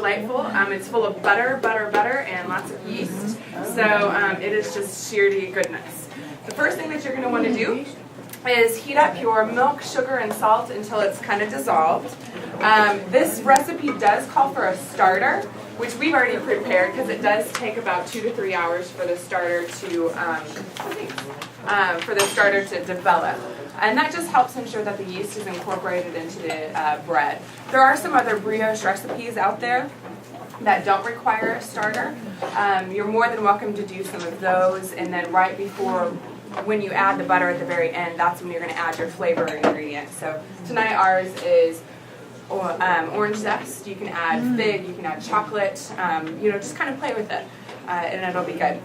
delightful. It's full of butter, and lots of yeast. So it is just sheer goodness. The first thing that you're going to want to do is heat up your milk, sugar, and salt until it's kind of dissolved. This recipe does call for a starter, which we've already prepared because it does take about 2 to 3 hours for the starter to develop. And that just helps ensure that the yeast is incorporated into the bread. There are some other brioche recipes out there that don't require a starter. You're more than welcome to do some of those, and then right before, when you add the butter at the very end, that's when you're going to add your flavor ingredient. So tonight ours is orange zest. You can add fig, you can add chocolate, just kind of play with it, and it'll be good.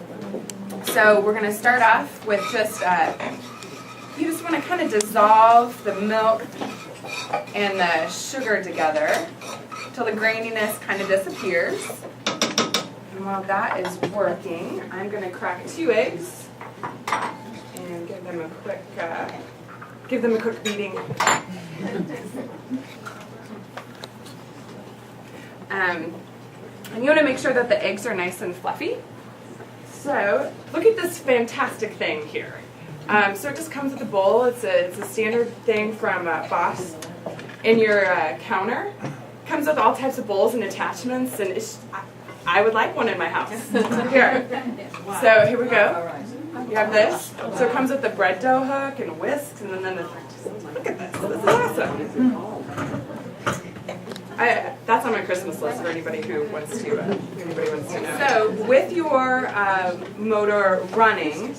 So we're going to start off with just, you just want to kind of dissolve the milk and the sugar together till the graininess kind of disappears. And while that is working, I'm going to crack 2 eggs and give them a quick beating. And you want to make sure that the eggs are nice and fluffy. So look at this fantastic thing here. So it just comes with a bowl. It's a standard thing from Boss in your counter. Comes with all types of bowls and attachments, and I would like one in my house. Here. So here we go. You have this. So it comes with the bread dough hook and whisks, and then look at this. This is awesome. That's on my Christmas list for anybody who wants to know. So with your motor running,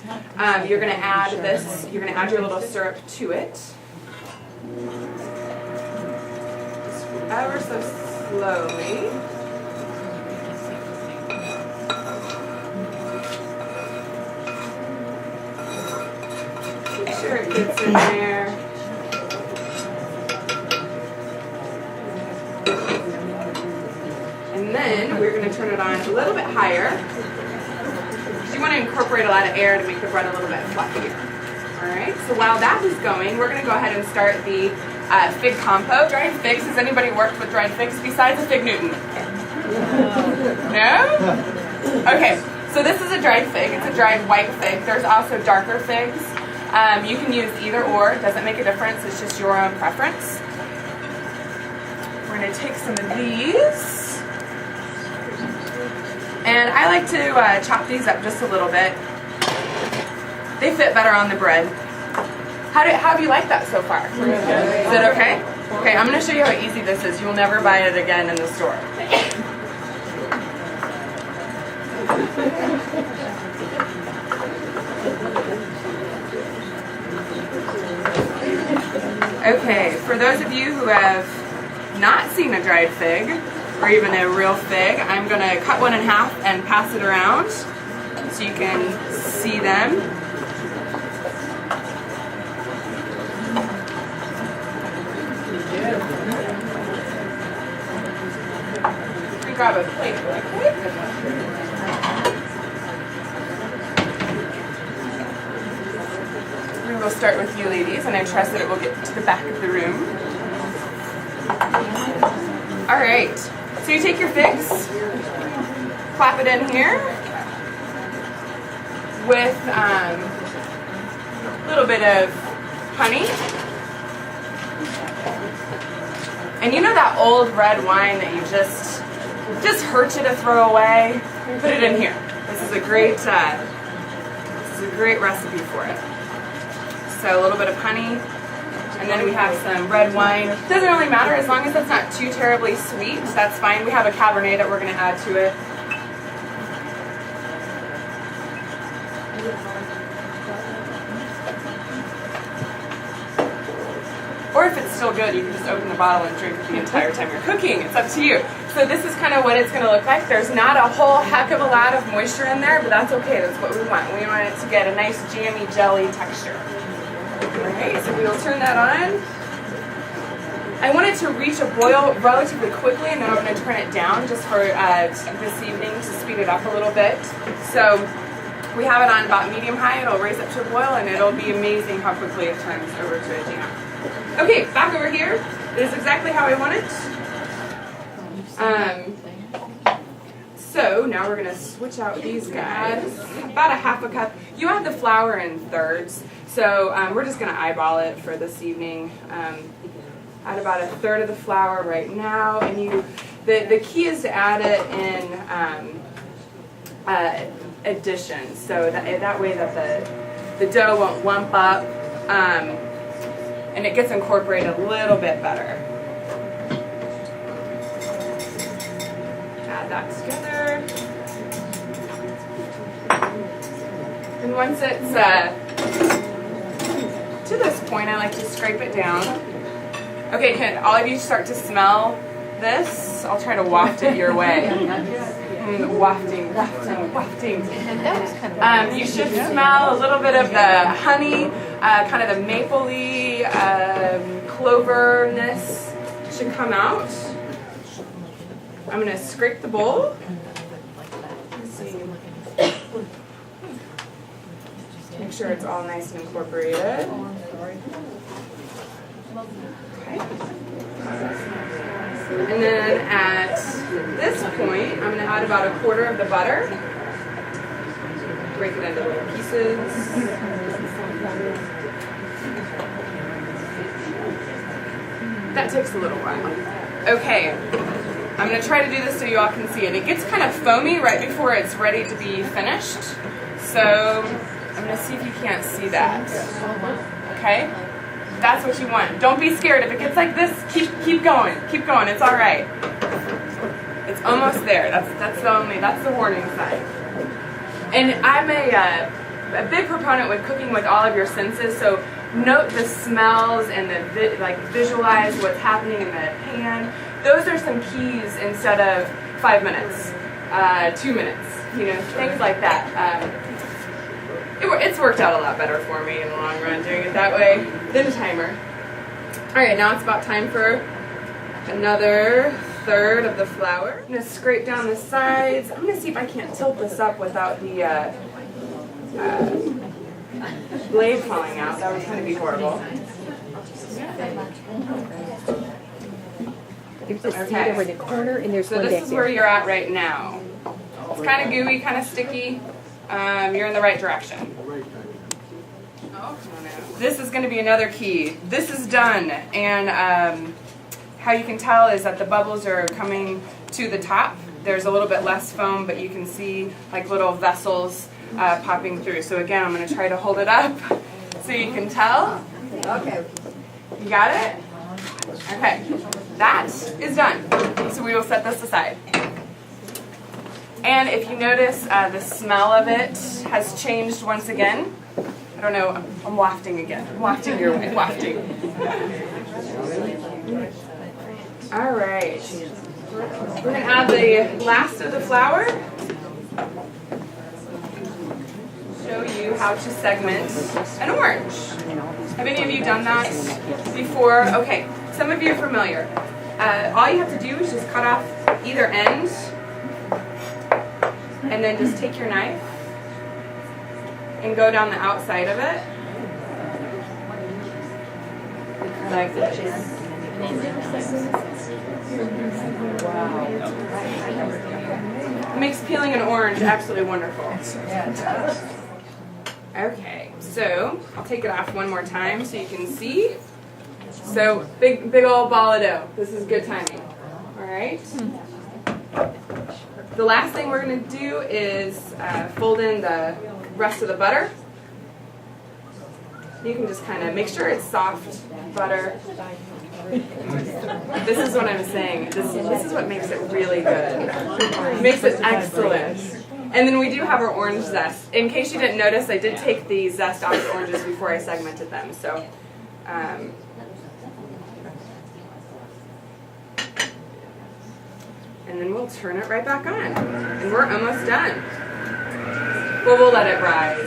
you're going to add this. You're going to add your little syrup to it. Ever so slowly. Make sure it gets in there. And then we're going to turn it on a little bit higher. Because you want to incorporate a lot of air to make the bread a little bit fluffier. Alright, so while that is going, we're going to go ahead and start the fig compote. Dried figs, has anybody worked with dried figs besides a fig Newton? No? Okay, so this is a dried fig. It's a dried white fig. There's also darker figs. You can use either or. It doesn't make a difference. It's just your own preference. We're going to take some of these. And I like to chop these up just a little bit. They fit better on the bread. How do you like that so far? Is it okay? Okay, I'm going to show you how easy this is. You'll never buy it again in the store. Okay, for those of you who have not seen a dried fig, or even a real fig, I'm going to cut one in half and pass it around so you can see them. Grab a plate really quick. We will start with you ladies, and I trust that it will get to the back of the room. Alright, so you take your figs, plop it in here with a little bit of honey. And you know that old red wine that you just hurt you to throw away? Put it in here. This is a great recipe for it. So a little bit of honey, and then we have some red wine. Doesn't really matter as long as it's not too terribly sweet. That's fine. We have a Cabernet that we're going to add to it. Or if it's still good, you can just open the bottle and drink it the entire time you're cooking. It's up to you. So this is kind of what it's going to look like. There's not a whole heck of a lot of moisture in there, but that's okay. That's what we want. We want it to get a nice jammy jelly texture. Alright, so we will turn that on. I want it to reach a boil relatively quickly, and then I'm going to turn it down just for this evening to speed it up a little bit. So we have it on about medium-high. It'll raise up to a boil, and it'll be amazing how quickly it turns over to a jam. Okay, back over here. It is exactly how I want it. So now we're going to switch out these guys. About a half a cup. You add the flour in thirds, so we're just going to eyeball it for this evening. Add about a third of the flour right now, and the key is to add it in addition, so that way that the dough won't lump up, and it gets incorporated a little bit better. Add that together. And once it's to this point, I like to scrape it down. Okay, can all of you start to smell this? I'll try to waft it your way. Wafting, wafting, wafting. You should smell a little bit of the honey, kind of the mapley, cloverness should come out. I'm going to scrape the bowl. Let's see. Make sure it's all nice and incorporated. Okay. And then at this point, I'm going to add about a quarter of the butter. Break it into little pieces. That takes a little while. Okay, I'm going to try to do this so you all can see it. It gets kind of foamy right before it's ready to be finished. So I'm going to see if you can't see that. Okay? That's what you want. Don't be scared. If it gets like this, keep going. Keep going. It's all right. It's almost there. That's the warning sign. And I'm a big proponent with cooking with all of your senses. So note the smells and visualize what's happening in the pan. Those are some keys instead of 5 minutes, 2 minutes. Things like that. It's worked out a lot better for me in the long run doing it that way than a timer. Alright, now it's about time for another third of the flour. I'm going to scrape down the sides. I'm going to see if I can't tilt this up without the blade falling out. That would kind of be horrible. There's a seed over the corner, and there's one back there. So this is where you're at right now. It's kind of gooey, kind of sticky. You're in the right direction. This is going to be another key. This is done, and how you can tell is that the bubbles are coming to the top. There's a little bit less foam, but you can see like little vessels popping through. So again, I'm going to try to hold it up so you can tell. Okay. You got it? Okay. That is done. So we will set this aside. And if you notice, the smell of it has changed once again. I don't know, I'm wafting again. I'm wafting your way, wafting. All right. We're going to add the last of the flour. Show you how to segment an orange. Have any of you done that before? Okay, some of you are familiar. All you have to do is just cut off either end, and then just take your knife and go down the outside of it, like this. Wow. It makes peeling an orange absolutely wonderful. Okay, so I'll take it off one more time so you can see. So big old ball of dough. This is good timing. All right. The last thing we're going to do is fold in the rest of the butter. You can just kind of make sure it's soft butter. This is what I'm saying. This is what makes it really good. It makes it excellent. And then we do have our orange zest. In case you didn't notice, I did take the zest off the oranges before I segmented them. So, and then we'll turn it right back on. And we're almost done. Well, we'll let it rise.